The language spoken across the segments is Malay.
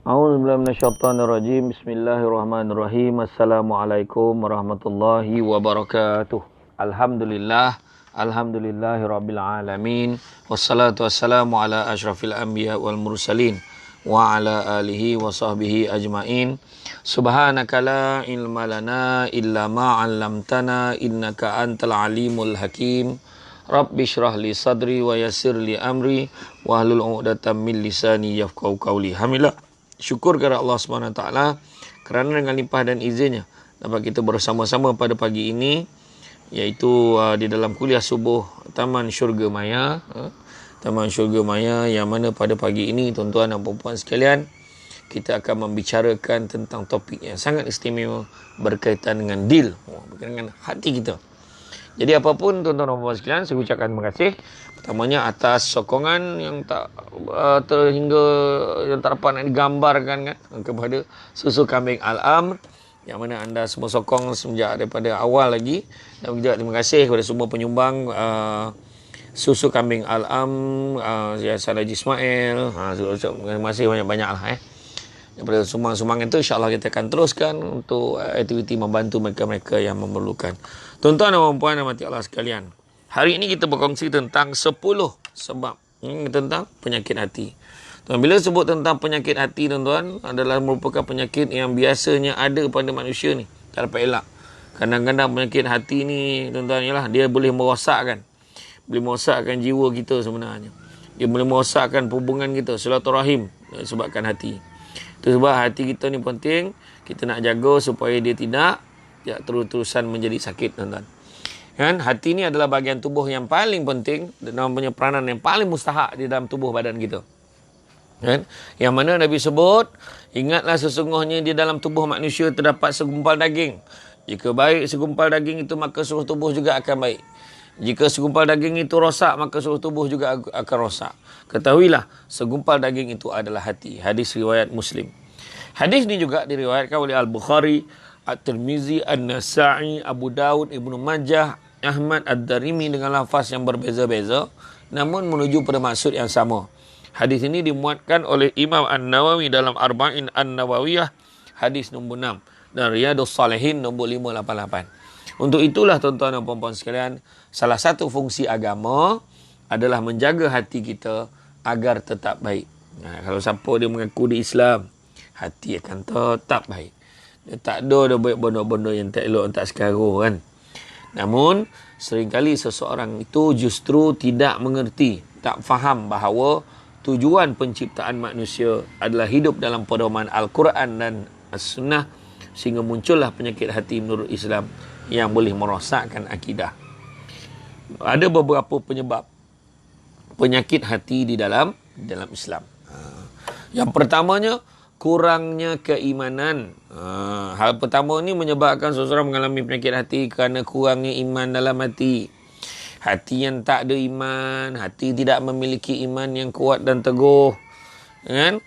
A'udzubillahi minasyaitonirrajim. Bismillahirrahmanirrahim. Assalamualaikum warahmatullahi wabarakatuh. Alhamdulillah. Alhamdulillahirabbil alamin. Wassalatu wassalamu ala asyrafil anbiya wal mursalin wa ala alihi wa sahbihi ajmain. Subhanaka la ilma lana illa ma 'allamtana innaka antal alimul hakim. Rabbi shrah li sadri wa yassir li amri wahlul 'uqdatam min lisani yafqahu qawli. Alhamdulillah. Syukur kepada Allah SWT kerana dengan limpah dan izinnya dapat kita bersama-sama pada pagi ini, iaitu di dalam kuliah subuh Taman Syurga Maya. Taman Syurga Maya, yang mana pada pagi ini tuan-tuan dan puan-puan sekalian, kita akan membicarakan tentang topik yang sangat istimewa berkaitan dengan dil, berkaitan dengan hati kita. Jadi apapun tuan-tuan dan puan-puan sekalian, saya ucapkan terima kasih pertamanya atas sokongan yang tak terhingga yang tak dapat nak digambarkan kan, kepada susu kambing Al-Amr, yang mana anda semua sokong semenjak daripada awal lagi. Dan juga terima kasih kepada semua penyumbang susu kambing Al-Amr, Yayasan Haji Ismail. Terima kasih banyak-banyak lah daripada sumbangan itu. InsyaAllah kita akan teruskan untuk aktiviti membantu mereka-mereka yang memerlukan. Tuan-tuan dan puan dan mati Allah sekalian, hari ini kita berkongsi tentang 10 sebab tentang penyakit hati. Bila sebut tentang penyakit hati, tuan-tuan, adalah merupakan penyakit yang biasanya ada pada manusia ni. Tak dapat elak. Kadang-kadang penyakit hati ni, tuan-tuan, ialah dia boleh merosakkan. Boleh merosakkan jiwa kita sebenarnya. Dia boleh merosakkan hubungan kita, silaturahim, sebabkan hati. Itu sebab hati kita ni penting. Kita nak jaga supaya dia tidak terus-terusan menjadi sakit, tuan-tuan. Kan? Hati ni adalah bahagian tubuh yang paling penting dan punya peranan yang paling mustahak di dalam tubuh badan kita. Kan? Yang mana Nabi sebut, ingatlah sesungguhnya di dalam tubuh manusia terdapat segumpal daging. Jika baik segumpal daging itu, maka seluruh tubuh juga akan baik. Jika segumpal daging itu rosak, maka seluruh tubuh juga akan rosak. Ketahuilah, segumpal daging itu adalah hati. Hadis riwayat Muslim. Hadis ini juga diriwayatkan oleh Al-Bukhari, At-Tirmizi, An-Nasa'i, Abu Daud, Ibnu Majah, Ahmad, Ad-Darimi dengan lafaz yang berbeza-beza, namun menuju pada maksud yang sama. Hadis ini dimuatkan oleh Imam An-Nawawi dalam Arba'in An-Nawawiyah, hadis nombor 6, dan Riyadhus Salihin nombor 588. Untuk itulah tuan-tuan dan puan-puan sekalian, salah satu fungsi agama adalah menjaga hati kita agar tetap baik. Kalau siapa dia mengaku di Islam, hati akan tetap baik. Dia tak ada buat benda-benda yang tak elok, tak sekaru kan. Namun, seringkali seseorang itu justru tidak mengerti, tak faham bahawa tujuan penciptaan manusia adalah hidup dalam pedoman Al-Quran dan As-Sunnah, sehingga muncullah penyakit hati menurut Islam yang boleh merosakkan akidah. Ada beberapa penyebab penyakit hati di dalam Islam. Yang pertamanya, kurangnya keimanan. Hal pertama ni menyebabkan seseorang mengalami penyakit hati kerana kurangnya iman dalam hati. Hati yang tak ada iman, hati tidak memiliki iman yang kuat dan teguh, kan?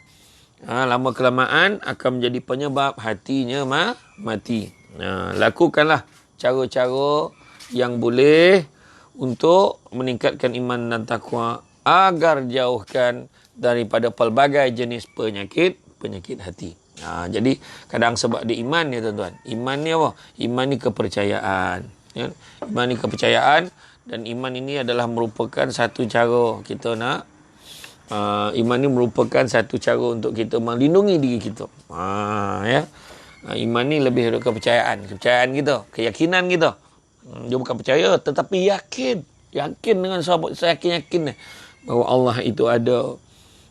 Lama kelamaan akan menjadi penyebab hatinya mati. Lakukanlah cara-cara yang boleh untuk meningkatkan iman dan takwa agar jauhkan daripada pelbagai jenis penyakit hati. Jadi kadang sebab dia iman ni, tuan-tuan. Iman ni apa? Iman ni kepercayaan. Ya? Iman ni kepercayaan, dan iman ini adalah merupakan satu cara kita nak iman ni merupakan satu cara untuk kita melindungi diri kita. Ya. Iman ni lebih dari kepercayaan kita, keyakinan kita. Dia bukan percaya tetapi yakin dengan sahabat. Saya yakin bahawa Allah itu ada.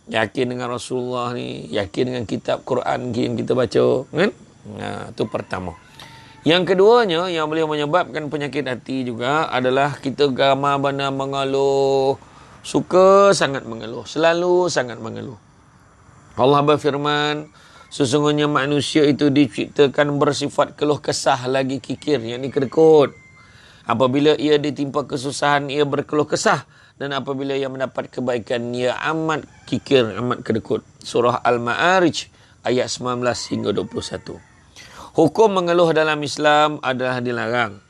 Yakin dengan Rasulullah ni, yakin dengan kitab Quran yang kita baca, kan? Itu pertama. Yang keduanya yang boleh menyebabkan penyakit hati juga adalah kita gamar bana mengeluh, suka sangat mengeluh, selalu sangat mengeluh. Allah berfirman, sesungguhnya manusia itu diciptakan bersifat keluh kesah lagi kikir, yakni kedekut. Apabila ia ditimpa kesusahan, ia berkeluh kesah. Dan apabila ia mendapat kebaikan, ia amat kikir, amat kedekut. Surah Al-Ma'arij ayat 19 hingga 21. Hukum mengeluh dalam Islam adalah dilarang.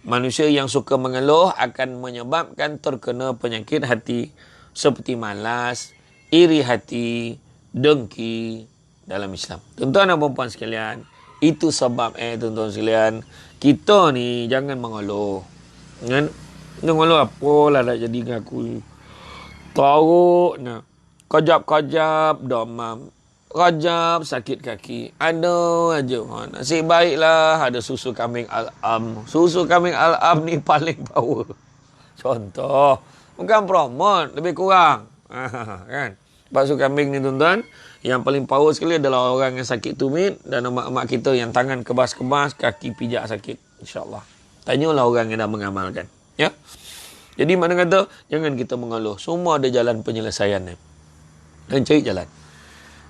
Manusia yang suka mengeluh akan menyebabkan terkena penyakit hati seperti malas, iri hati, dengki, dalam Islam. Tuan-tuan dan puan-puan sekalian, itu sebab tuan-tuan sekalian, kita ni jangan mengeluh. Kan? Jangan mengeluh apalah dah jadi dengan aku. Teruk nak. Kajap-kajap demam. Kajap sakit kaki. Ada aja. Nasib baiklah ada susu kambing al-am. Susu kambing al-am ni paling power. Contoh. Bukan promote, lebih kurang. Kan? Sebab susu kambing ni tuan-tuan, yang paling power sekali adalah orang yang sakit tumit dan mak-mak kita yang tangan kebas-kebas, kaki pijak sakit. InsyaAllah. Tanyalah orang yang dah mengamalkan. Ya. Jadi mana kata, jangan kita mengeluh. Semua ada jalan penyelesaiannya. Dan cari jalan.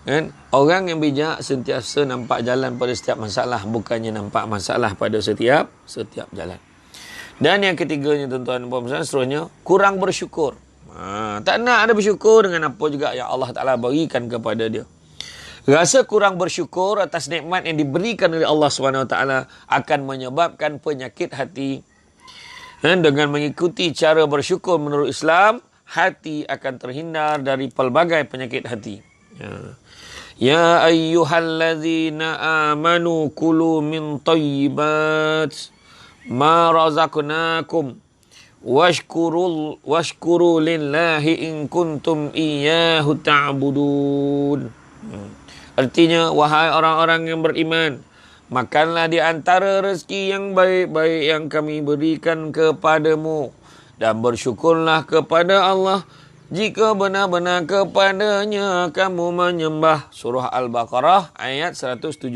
Kan? Orang yang bijak sentiasa nampak jalan pada setiap masalah, bukannya nampak masalah pada setiap jalan. Dan yang ketiganya tuan-tuan dan puan-puan, seterusnya kurang bersyukur. Tak nak ada bersyukur dengan apa juga yang Allah Ta'ala berikan kepada dia. Rasa kurang bersyukur atas nikmat yang diberikan oleh Allah SWT akan menyebabkan penyakit hati. Dan dengan mengikuti cara bersyukur menurut Islam, hati akan terhindar dari pelbagai penyakit hati. Ya ayyuhallazina amanu kulu min tayyibat ma razaqnakum washkuru lillahi in kuntum iyyahu ta'budun. Artinya, wahai orang-orang yang beriman, makanlah di antara rezeki yang baik-baik yang kami berikan kepadamu dan bersyukurlah kepada Allah jika benar-benar kepadanya kamu menyembah. Surah Al-Baqarah ayat 172.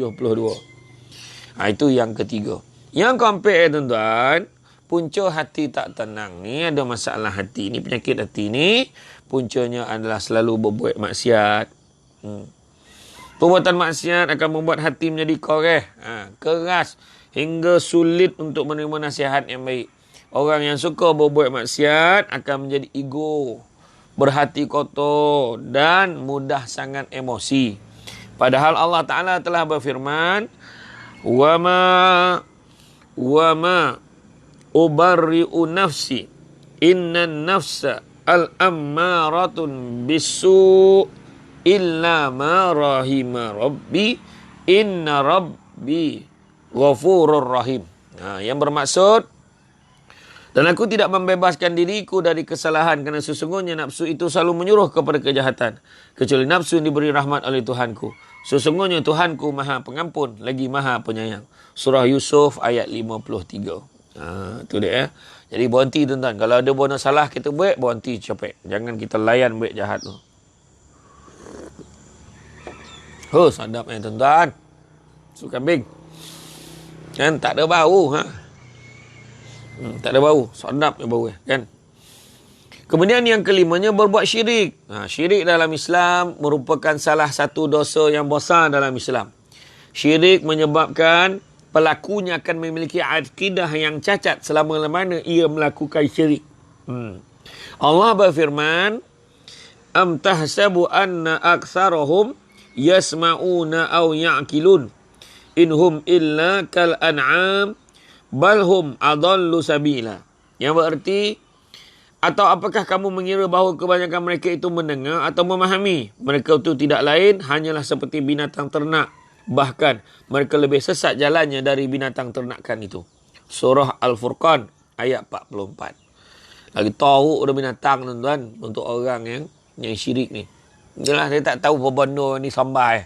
Itu yang ketiga. Yang keempat tuan-tuan, punca hati tak tenang ni, ada masalah hati ni, penyakit hati ni, puncanya adalah selalu berbuat maksiat. Perbuatan maksiat akan membuat hati menjadi koreh, keras, hingga sulit untuk menerima nasihat yang baik. Orang yang suka berbuat maksiat akan menjadi ego, berhati kotor dan mudah sangat emosi. Padahal Allah Ta'ala telah berfirman, wa ma ubarri'u nafsi innan nafsa al-ammaratun bisu' illa ma rahima rabbi inna rabbi ghafurur rahim. Yang bermaksud, dan aku tidak membebaskan diriku dari kesalahan kerana sesungguhnya nafsu itu selalu menyuruh kepada kejahatan, kecuali nafsu yang diberi rahmat oleh Tuhanku. Sesungguhnya Tuhanku Maha Pengampun lagi Maha Penyayang. Surah Yusuf ayat 53. Itu dia ya. Jadi berhenti tuan-tuan. Kalau ada benda salah kita buat, berhenti cepet. Jangan kita layan buat jahat tu. Sadap tuan-tuan. Susu kambing. Kan tak ada bau tak ada bau, sedap je bau kan. Kemudian yang kelimanya, berbuat syirik. Syirik dalam Islam merupakan salah satu dosa yang besar dalam Islam. Syirik menyebabkan pelakunya akan memiliki akidah yang cacat selama-lamanya ia melakukan syirik. Allah berfirman, am tahsabu anna aktsarahum yasma'una aw ya'qilun inhum illa kal an'am balhum adallu sabila. Yang berarti, atau apakah kamu mengira bahawa kebanyakan mereka itu mendengar atau memahami? Mereka itu tidak lain hanyalah seperti binatang ternak. Bahkan mereka lebih sesat jalannya dari binatang ternakan itu. Surah Al-Furqan ayat 44. Lagi tahu udah binatang tuan-tuan untuk orang yang syirik ni. Jelas dia tak tahu apa benda ni sampai.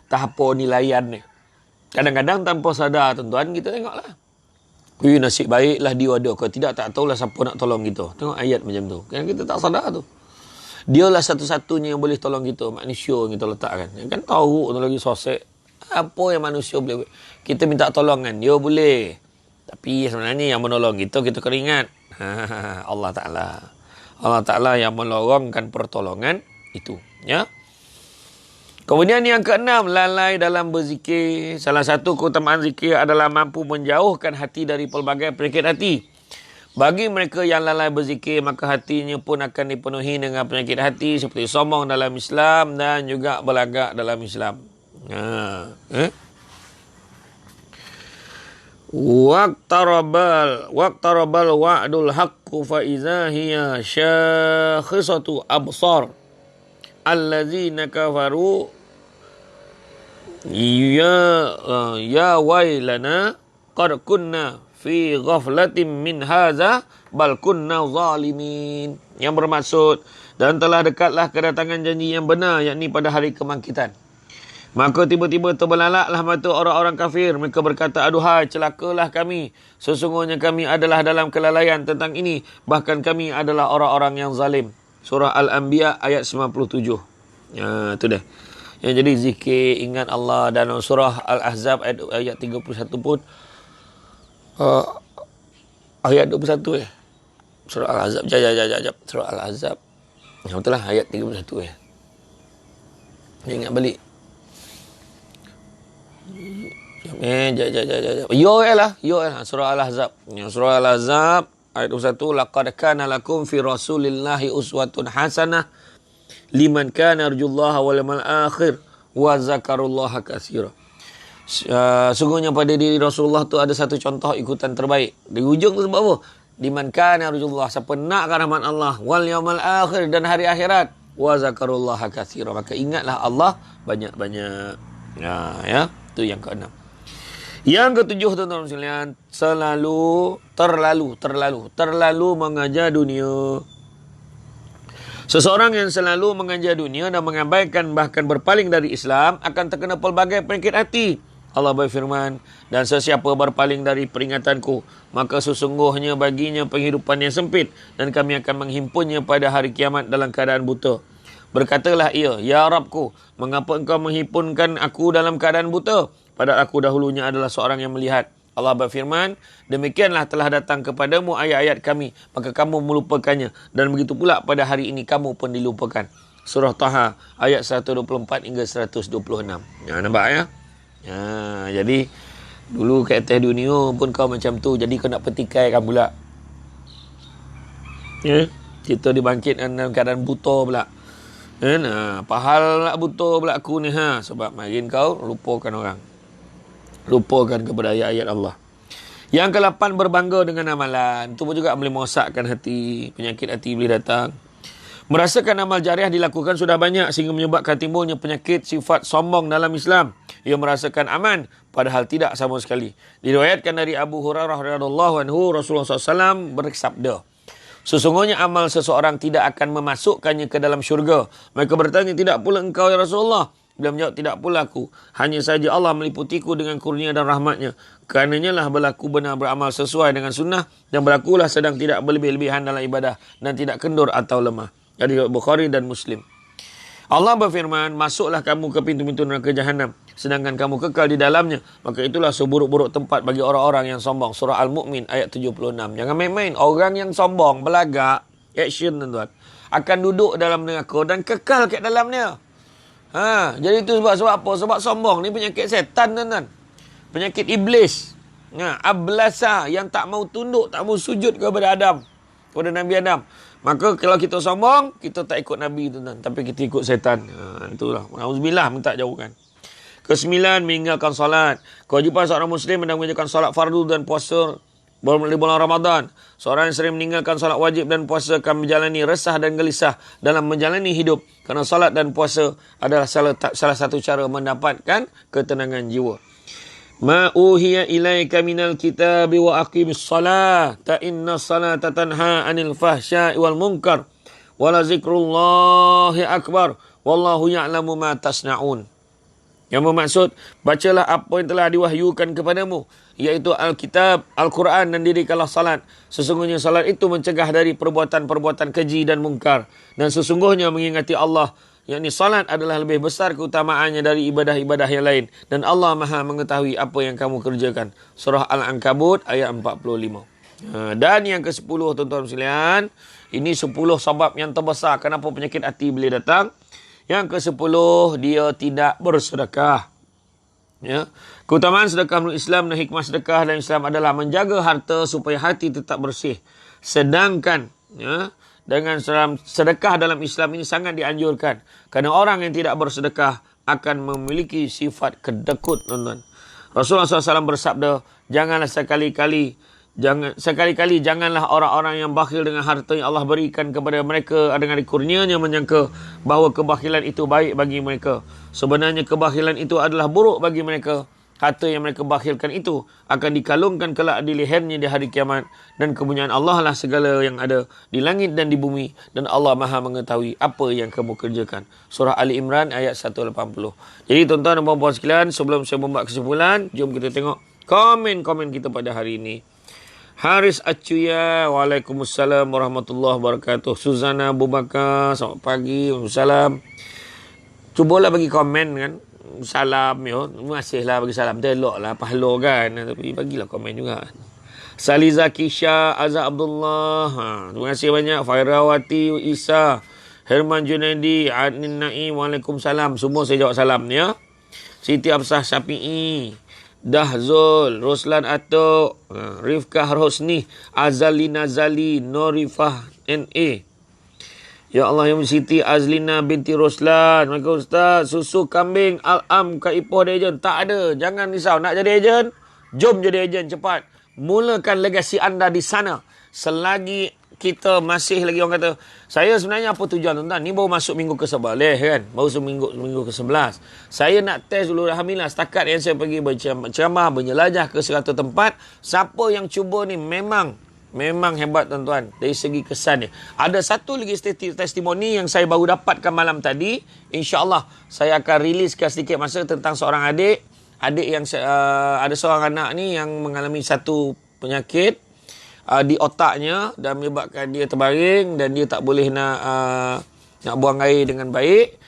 Tak apa ni layan ni. Kadang-kadang tanpa sadar tuan-tuan kita tengoklah. Nasib baiklah dia ada. Kalau tidak, tak tahulah siapa nak tolong kita. Tengok ayat macam tu. Kan kita tak sadar tu. Dialah satu-satunya yang boleh tolong kita. Manusia yang kita letakkan. Kan tahu tu lagi sosek. Apa yang manusia boleh buat? Kita minta tolongan. Dia boleh. Tapi sebenarnya yang menolong kita kena ingat. Allah Ta'ala. Allah Ta'ala yang melorongkan pertolongan itu. Ya. Kemudian yang keenam, lalai dalam berzikir. Salah satu keutamaan zikir adalah mampu menjauhkan hati dari pelbagai penyakit hati. Bagi mereka yang lalai berzikir, maka hatinya pun akan dipenuhi dengan penyakit hati seperti sombong dalam Islam dan juga belagak dalam Islam. Waqtarabal wa'dul haqqu fa iza hiya syakhisatu absar allazina kafaru Ya wailana qad kunna fi ghaflatin min hadza bal kunna zalimin. Yang bermaksud, dan telah dekatlah kedatangan janji yang benar, yakni pada hari kebangkitan. Maka tiba-tiba terbelalaklah mata orang-orang kafir. Mereka berkata, aduhai, celakalah kami. Sesungguhnya kami adalah dalam kelalaian tentang ini. Bahkan kami adalah orang-orang yang zalim. Surah Al-Anbiya ayat 97. Itu dah. Ya, jadi zikir, ingat Allah. Dan surah Al-Ahzab ayat 31 pun. Ayat 21 ya. Surah Al-Ahzab. Jap. Surah Al-Ahzab. Betul lah, ayat 31 ya. Ingat balik. Surah Al-Ahzab. Surah Al-Ahzab ayat 21, laqad kana lakum fi rasulillahi uswatun hasanah liman kana yarjullaha wal yawmal akhir wa zakarullaha katsira. Sungguhnya pada diri Rasulullah tu ada satu contoh ikutan terbaik. Di hujung tu sebab apa? Liman kana yarjullah, siapa nak rahmat Allah, wal yawmal akhir, dan hari akhirat, wa zakarullaha katsira, maka ingatlah Allah banyak-banyak. Ya, itu yang keenam. Yang ketujuh, tuan-tuan sekalian, terlalu mengajar dunia. Seseorang yang selalu mengajar dunia dan mengabaikan bahkan berpaling dari Islam akan terkena pelbagai penyakit hati. Allah berfirman, dan sesiapa berpaling dari peringatanku, maka sesungguhnya baginya penghidupan yang sempit, dan kami akan menghimpunnya pada hari kiamat dalam keadaan buta. Berkatalah ia, ya Rabbku, mengapa engkau menghimpunkan aku dalam keadaan buta? Padahal aku dahulunya adalah seorang yang melihat. Allah berfirman, demikianlah telah datang kepadamu ayat-ayat kami, maka kamu melupakannya, dan begitu pula pada hari ini kamu pun dilupakan. Surah Taha ayat 124 hingga 126. Nampak ya? Jadi dulu kat atas dunia pun kau macam tu, jadi kau nak petikaikan pula. Kita dibangkitkan dalam keadaan buta pula. Pahal nak buta pula aku ni, sebab makin kau lupakan orang. Lupakan kepada ayat-ayat Allah. Yang ke-8, berbangga dengan amalan. Itu pun juga boleh merosakkan hati. Penyakit hati boleh datang. Merasakan amal jariah dilakukan sudah banyak sehingga menyebabkan timbulnya penyakit sifat sombong dalam Islam. Ia merasakan aman padahal tidak sama sekali. Diriwayatkan dari Abu Hurairah radhiyallahu anhu, Rasulullah SAW bersabda, sesungguhnya amal seseorang tidak akan memasukkannya ke dalam syurga. Mereka bertanya, tidak pula engkau ya Rasulullah? Beliau menjawab, tidak pula aku. Hanya saja Allah meliputiku dengan kurnia dan rahmatnya. Karenanya lah berlaku benar beramal sesuai dengan sunnah, dan berlakulah sedang tidak berlebih-lebihan dalam ibadah dan tidak kendur atau lemah. Jadi Bukhari dan Muslim. Allah berfirman, masuklah kamu ke pintu-pintu neraka jahanam, sedangkan kamu kekal di dalamnya, maka itulah seburuk-buruk tempat bagi orang-orang yang sombong. Surah Al-Mu'min ayat 76. Jangan main-main. Orang yang sombong, belagak, action tuan-tuan, akan duduk dalam neraka dan kekal kat dalamnya. Jadi itu sebab apa? Sebab sombong ni penyakit setan, tuan-tuan. Penyakit iblis. Ablasa, yang tak mau tunduk, tak mau sujud kepada Adam, kepada Nabi Adam. Maka kalau kita sombong, kita tak ikut Nabi, tuan-tuan, tapi kita ikut setan. Itulah. Auzubillah, minta jauhkan. Ke-9, meninggalkan solat. Kewajipan seorang Muslim adalah mengerjakan solat fardu dan puasa di bulan Ramadan. Seorang yang sering meninggalkan solat wajib dan puasa akan menjalani resah dan gelisah dalam menjalani hidup. Kerana solat dan puasa adalah salah satu cara mendapatkan ketenangan jiwa. Ma uhiya ilaika minal kitabi wa aqimis salah ta inna salata tanha anil fahsya'i wal munkar wa la zikrullahi akbar wallahu ya'lamu ma tasna'un. Yang bermaksud, bacalah apa yang telah diwahyukan kepadamu, iaitu Alkitab, Al-Quran, dan dirikanlah salat. Sesungguhnya salat itu mencegah dari perbuatan-perbuatan keji dan mungkar. Dan sesungguhnya mengingati Allah, yakni salat adalah lebih besar keutamaannya dari ibadah-ibadah yang lain. Dan Allah Maha mengetahui apa yang kamu kerjakan. Surah Al-Ankabut ayat 45. Dan yang ke-10, tuan-tuan sekalian, ini 10 sebab yang terbesar kenapa penyakit hati boleh datang. Yang ke-10, dia tidak bersedekah. Keutamaan sedekah menurut Islam dan hikmah sedekah dalam Islam adalah menjaga harta supaya hati tetap bersih. Sedangkan dengan sedekah dalam Islam ini sangat dianjurkan. Kerana orang yang tidak bersedekah akan memiliki sifat kedekut, tuan-tuan. Rasulullah SAW bersabda, janganlah sekali-kali janganlah orang-orang yang bakhil dengan harta yang Allah berikan kepada mereka dengan kurnianya menyangka bahawa kebakhilan itu baik bagi mereka. Sebenarnya kebakhilan itu adalah buruk bagi mereka. Harta yang mereka bakhilkan itu akan dikalungkan kelak di lehernya di hari kiamat. Dan kepunyaan Allah lah segala yang ada di langit dan di bumi. Dan Allah Maha mengetahui apa yang kamu kerjakan. Surah Ali Imran ayat 180. Jadi tuan-tuan dan puan-puan sekalian, sebelum saya membuat kesimpulan, jom kita tengok komen-komen kita pada hari ini. Haris Acuya, Waalaikumsalam warahmatullahi wabarakatuh. Suzana Abu Bakar, selamat pagi. Waalaikumsalam. Cubalah bagi komen kan. Salam yo. Terima kasihlah bagi salam. Telok lah pahala kan. Tapi bagilah komen juga. Saliza Kisha, Azza Abdullah. Terima kasih banyak. Fairawati Isa, Herman Junaidi, Adnin Naim. Waalaikumsalam. Semua saya jawab salam ya. Siti Absah Syafi'i, Dahzul, Roslan Atok, Rifkah Rosni, Azalina Zali, Norifah N.A. Ya Allah, yang Siti Azlina binti Roslan. Maka Ustaz, susu kambing Al-Am Kak Ipoh ada ejen? Tak ada. Jangan risau. Nak jadi ejen? Jom jadi ejen cepat. Mulakan legasi anda di sana. Selagi kita masih lagi, orang kata, saya sebenarnya apa tujuan tuan-tuan? Ni baru masuk minggu ke-11 kan? Baru minggu ke-11. Saya nak test dulu Alhamdulillah. Setakat yang saya pergi berceramah, berjelajah ke 100 tempat. Siapa yang cuba ni memang hebat tuan-tuan dari segi kesannya. Ada satu lagi testimoni yang saya baru dapatkan malam tadi. InsyaAllah saya akan riliskan sedikit masa tentang seorang adik yang ada seorang anak ni yang mengalami satu penyakit di otaknya dan menyebabkan dia terbaring dan dia tak boleh nak buang air dengan baik.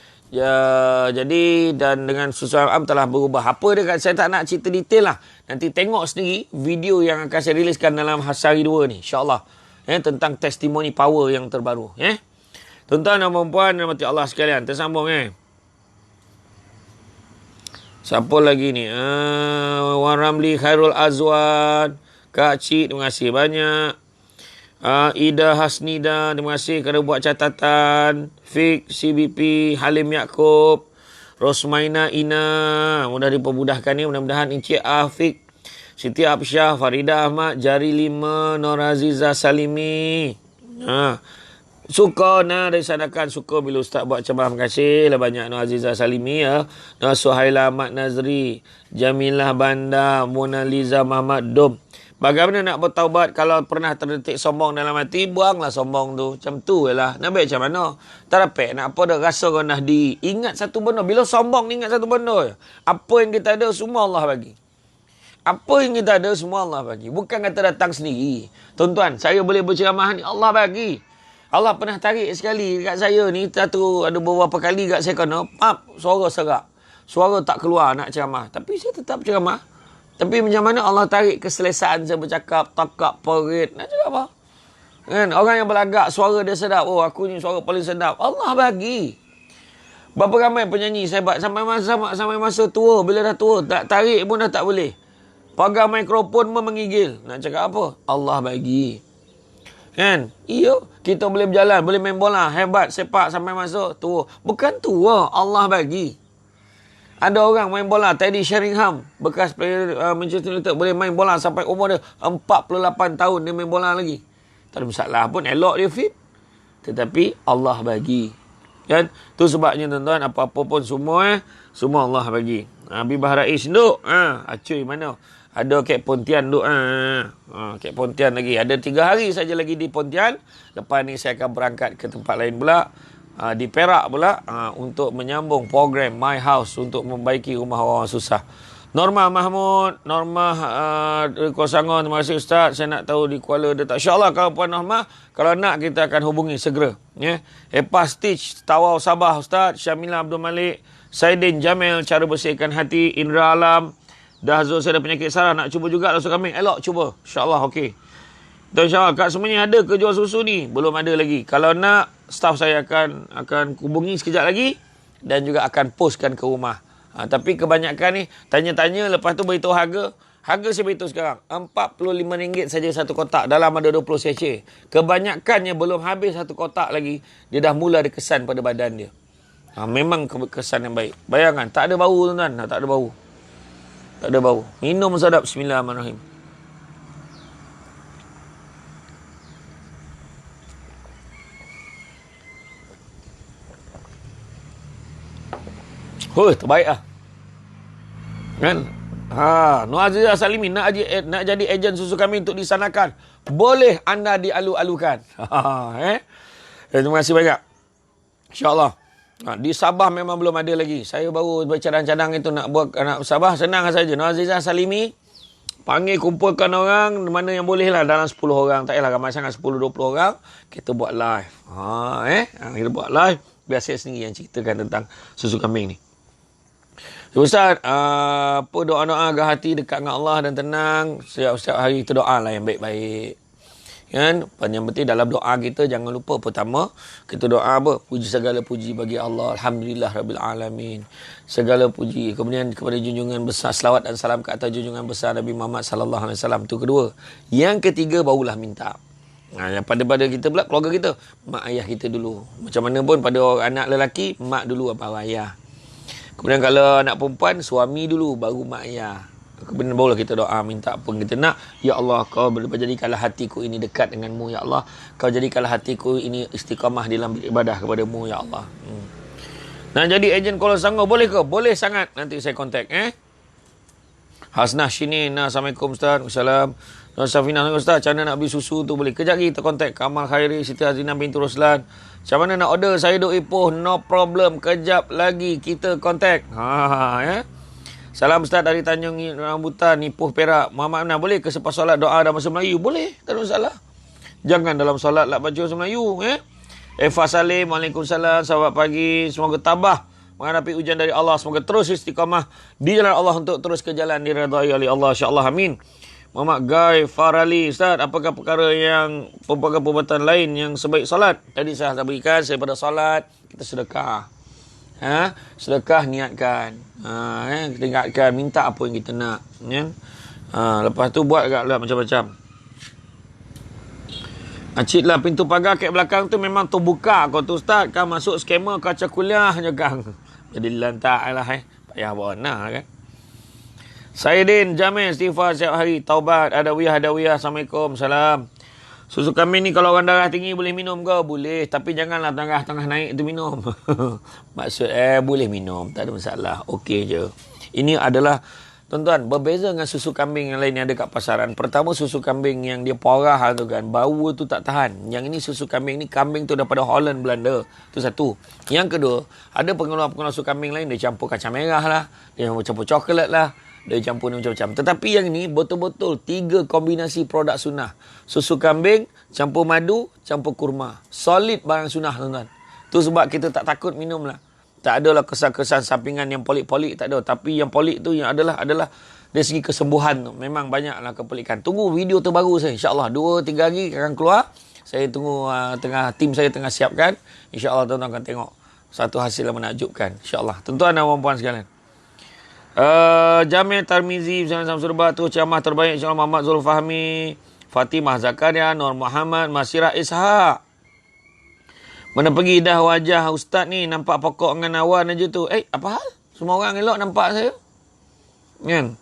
Jadi dan dengan susu Al-Am telah berubah. Apa dia, saya tak nak cerita detail lah. Nanti tengok sendiri video yang akan saya riliskan dalam sehari 2 ni, insyaAllah. Tentang testimoni power yang terbaru. Tuan-tuan dan puan-puan dan mati Allah sekalian, tersambung. Siapa lagi ni? Wan Ramli Khairul Azwan, Kak Cik, terima kasih banyak. Ida Hasnida, terima kasih kerana buat catatan. Fik CBP, Halim Yaakob, Rosmaina Ina, mudah dipermudahkan ni. Mudah-mudahan Encik Afiq, Siti Absyah, Farida Ahmad, Jari 5, Nur Aziza Salimi. Suka dari sanakan, suka bila Ustaz buat ceramah. Terima kasih lah banyak Nur Aziza Salimi ya. Nur Suhaila Ahmad Nazri, Jamilah Banda, Mona Liza Muhammad Dom. Bagaimana nak bertaubat kalau pernah terdetik sombong dalam hati? Buanglah sombong tu. Macam tu je lah. Nak baik macam mana? Tak dapat nak apa dah rasa rendah diri. Ingat satu benda. Bila sombong ni ingat satu benda. Apa yang kita ada semua Allah bagi. Apa yang kita ada semua Allah bagi. Bukan kata datang sendiri. Tuan-tuan, saya boleh berceramah ni Allah bagi. Allah pernah tarik sekali dekat saya ni. Satu ada beberapa kali kat saya kena. Suara serak. Suara tak keluar nak ceramah. Tapi saya tetap ceramah. Tapi macam mana Allah tarik keselesaan saya bercakap, takak, perit. Nak cakap apa? Kan? Orang yang berlagak, suara dia sedap. Oh, aku ni suara paling sedap. Allah bagi. Berapa ramai penyanyi sehebat. Sampai masa tua. Bila dah tua, tak tarik pun dah tak boleh. Pagar mikrofon pun menggigil. Nak cakap apa? Allah bagi. Kan? Iya. Kita boleh berjalan, boleh main bola. Hebat, sepak sampai masa tua. Bukan tua. Allah bagi. Ada orang main bola, Teddy Sheringham, bekas player Manchester United, boleh main bola sampai umur dia 48 tahun dia main bola lagi. Tak ada masalah pun, elok dia fit. Tetapi Allah bagi. Kan? Tu sebabnya tuan-tuan, apa-apa pun semua Allah bagi. Habibah Rais duk. Acuy mana? Ada Kek Pontian duk. Kek Pontian lagi. Ada 3 hari saja lagi di Pontian. Lepas ni saya akan berangkat ke tempat lain pula. Di Perak pula untuk menyambung program My House untuk membaiki rumah orang susah. Norma Mahmud, Norma Kosangon, terima kasih Ustaz. Saya nak tahu di Kuala Detak. InsyaAllah kalau Puan Norma, kalau nak kita akan hubungi segera. Epa Stitch, Tawau Sabah Ustaz. Syamila Abdul Malik, Saidin Jamil, cara bersihkan hati. Indra Alam, Dahzul, saya ada penyakit saraf, nak cuba juga susu kambing. Elok cuba, InsyaAllah okey. Dan insyaAllah kat semuanya ada ke jual susu ni? Belum ada lagi. Kalau nak, staff saya akan hubungi sekejap lagi dan juga akan postkan ke rumah. Tapi kebanyakan ni tanya-tanya, lepas tu beritahu harga. Harga saya beritahu sekarang RM45 saja satu kotak. Dalam ada 20 sachet. Kebanyakannya belum habis satu kotak lagi, dia dah mula ada kesan pada badan dia. Memang kesan yang baik. Bayangkan, tak ada bau tuan-tuan. Tak ada bau. Tak ada bau. Minum sedap. Bismillahirrahmanirrahim. Terbaik lah. Kan? Nur Azizah Salimi nak jadi ejen susu kambing untuk disanakan. Boleh anda dialu-alukan. Terima kasih banyak. InsyaAllah. Di Sabah memang belum ada lagi. Saya baru bercadang-cadang itu nak buat anak Sabah. Senang saja. Nur Azizah Salimi. Panggil, kumpulkan orang. Mana yang boleh lah. Dalam 10 orang. Tak payahlah ramai sangat. 10-20 orang. Kita buat live. Kita buat live. Biar saya sendiri yang ceritakan tentang susu kambing ni. Ustaz, apa doa-doa agar hati dekat dengan Allah dan tenang. Setiap hari kita doa lah yang baik-baik. Kan? Yang penting dalam doa kita jangan lupa pertama kita doa apa? Puji segala puji bagi Allah. Alhamdulillah Rabbil Alamin. Segala puji. Kemudian kepada junjungan besar, selawat dan salam ke atas junjungan besar Nabi Muhammad sallallahu alaihi wasallam. Itu kedua. Yang ketiga barulah minta. Yang pada kita pula keluarga kita, mak ayah kita dulu. Macam mana pun pada anak lelaki, mak dulu baru ayah. Kemudian kalau anak perempuan, suami dulu baru mak ayah. Kemudian barulah kita doa minta apa yang kita nak. Ya Allah, kau jadikanlah hatiku ini dekat denganmu ya Allah. Kau jadikanlah hatiku ini istiqamah dalam beribadah kepadamu ya Allah. Nah, jadi ejen Kuala Selangor boleh ke? Boleh sangat. Nanti saya kontak Hasnah Shinin. Assalamualaikum Ustaz. Assalamualaikum. Safina Ustaz, macam mana nak beli susu tu boleh? Kejap lagi kita kontak Kamal Khairi, Siti Azina binti Roslan. Macam mana nak order? Saya duk Ipoh, no problem. Kejap lagi kita kontak. Salam Ustaz dari Tanjung Rambutan, Ipoh Perak. Muhammad Amnah, boleh ke selepas solat doa dalam bahasa Melayu? Boleh, tak ada masalah. Jangan dalam solat lah baca bahasa Melayu. Eva Salim, Waalaikumsalam. Selamat pagi. Semoga tabah menghadapi ujian dari Allah. Semoga terus istiqamah di jalan Allah untuk terus ke jalan diredai oleh Allah. InsyaAllah. Amin. Muhammad Guy Farali, Ustaz, apakah perbuatan lain yang sebaik solat? Tadi saya berikan, saya pada solat, kita sedekah. Sedekah niatkan. Kita ingatkan, minta apa yang kita nak. Lepas tu buat agaklah macam-macam. Acik lah pintu pagar kat belakang tu memang terbuka. Kau tu Ustaz, kan masuk skamer kaca kuliah je kan. Jadi lantak lah. Payah buat nah kan. Saidin Jamil, istighfar setiap hari, taubat, adawiyah. Assalamualaikum, salam. Susu kambing ni kalau orang darah tinggi boleh minum ke? Boleh, tapi janganlah darah tengah naik tu minum. Maksud boleh minum, tak ada masalah. Okey je. Ini adalah, tuan-tuan, berbeza dengan susu kambing yang lain yang ada kat pasaran. Pertama, susu kambing yang dia porah tu kan, bau tu tak tahan. Yang ini susu kambing ni, kambing tu daripada Holland, Belanda. Itu satu. Yang kedua, ada pengeluar-pengeluar susu kambing lain, dia campur kacang merah lah, dia campur coklat lah, dia campur ni macam-macam. Tetapi yang ni betul-betul 3 kombinasi produk sunnah. Susu kambing, campur madu, campur kurma. Solid barang sunnah, tuan-tuan. Tu sebab kita tak takut minum lah. Tak adalah kesan-kesan sampingan yang polik-polik, tak ada. Tapi yang polik tu yang adalah dari segi kesembuhan tu. Memang banyaklah kepelikan. Tunggu video terbaru saya. InsyaAllah 2-3 hari akan keluar. Saya tunggu tim saya tengah siapkan. InsyaAllah tuan-tuan akan tengok satu hasil yang menakjubkan. InsyaAllah. Tuan-tuan dan puan-puan sekalian. Jamil Tarmizi, Sam Surba tu ceramah terbaik insya-Allah. Muhammad Zulfahmi, Fatimah Zakaria, Nur Muhammad, Masirah Ishaq. Mana pergi dah wajah ustaz ni, nampak pokok dengan awan aja tu. Apa hal? Semua orang elok nampak saya. Kan?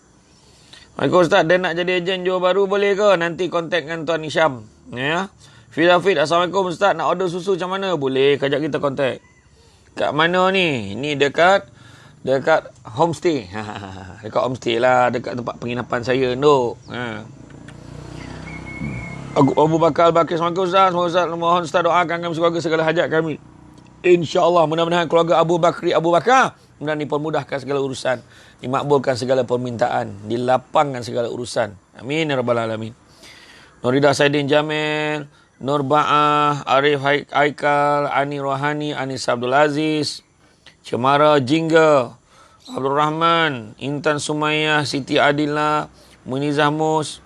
Waalaikumsalam Ustaz, dia nak jadi ejen jual baru boleh ke? Nanti kontak dengan Tuan Hisham. Ya. Fidafid, Assalamualaikum Ustaz, nak order susu macam mana? Boleh, kejap kita kontak. Kat mana ni? Ni dekat homestay. Dekat homestay lah, dekat tempat penginapan saya Nduk. Abu Bakar Al-Bakir, Assalamualaikum Ustaz. Ustaz, mohon Ustaz doakan kami sekeluarga segala hajat kami. InsyaAllah, mudah-mudahan keluarga Abu Bakar mudah dipermudahkan segala urusan, dimakbulkan segala permintaan, dilapangkan segala urusan. Amin ya rabbal alamin. Nurida Saidin Jamil, Nur Ba'ah, Arif Haikal, Ani Rohani, Anis Abdul Aziz, Cemara Jingga, Abdul Rahman, Intan Sumayyah, Siti Adila, Munizah Mus,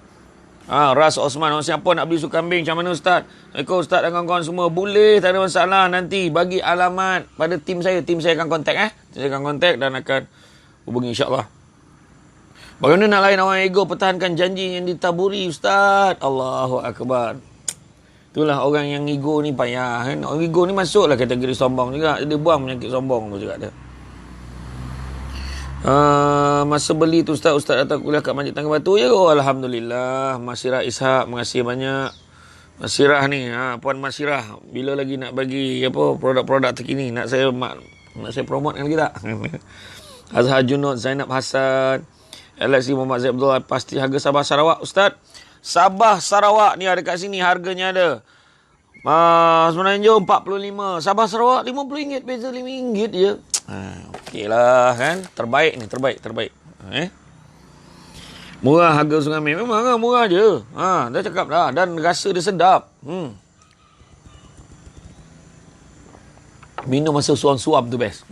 Ras Osman. Siapa nak beli susu kambing macam mana Ustaz? Assalamualaikum Ustaz dan kawan-kawan semua. Boleh, tak ada masalah. Nanti bagi alamat pada tim saya. Tim saya akan kontak. Saya akan kontak dan akan hubungi insyaAllah. Bagaimana nak lain orang ego pertahankan janji yang ditaburi Ustaz? Allahu Akbar. Itulah orang yang ego ni payah kan. Orang ego ni masuklah kategori sombong juga. Dia buang penyakit sombong tu juga dia. Masa beli tu Ustaz datang kuliah kat Masjid Tangga Batu ya. Alhamdulillah. Masirah Ishak, makasih banyak. Masirah ni, Puan Masirah, bila lagi nak bagi produk-produk terkini? Nak saya promote kan lagi tak? Azhar Junud, Zainab Hassan, Alexi Muhammad Zaid Abdullah. Pasti harga Sabah Sarawak, Ustaz. Sabah Sarawak ni ada kat sini, harganya ada. Sebenarnya 45. Sabah Sarawak RM50, beza RM5 je. Okey lah kan. Terbaik ni, terbaik. Murah harga Sungai Meh. Memang lah, murah je. Dah cakap dah. Dan rasa dia sedap. Minum masa suam-suam tu best.